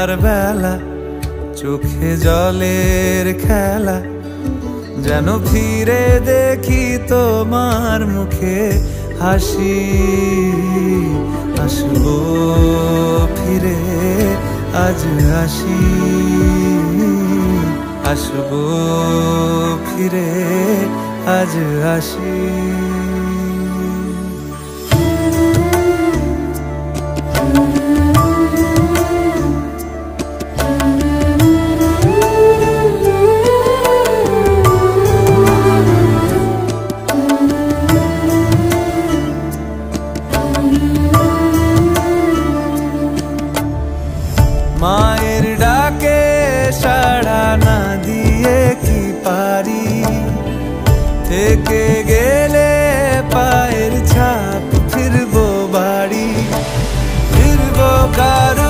সন্ধ্যার বেলা চোখে জলের খেলা, যেন ফিরে দেখি তোমার মুখে হাসি। আসবো ফিরে আজ আসি, আসবো ফিরে আজ আসি। মায়ের ডাকে সাড়া না দিয়ে কি পারি, থেকে গেলে পায়ের ছাপ ফিরবো বাড়ি, ফিরবো কারো